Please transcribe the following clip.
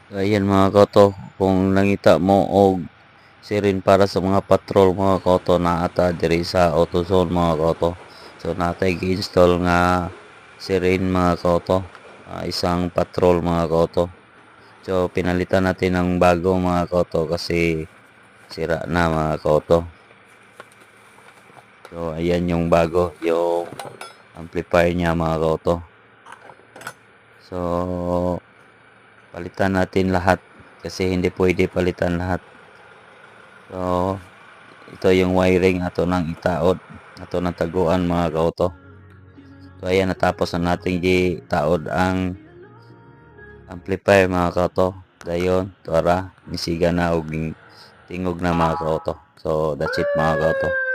So, ayan mga koto, kung nangita mo og sirin para sa mga patrol mga koto na ata diri sa AutoZone mga koto. So natay gi-install nga sirin mga koto, isang patrol mga koto. So pinalitan natin ng bago mga koto kasi sira na mga koto. So ayan yung bago, yung amplifier niya mga koto. So palitan natin lahat kasi hindi pwede palitan lahat. So ito yung wiring ato nang itaod, ato nang taguan mga kauto. So ayan, natapos na natin gitaod ang amplifier mga kauto. Dayon para misiga na og tingog na mga kauto. So that's it mga kauto.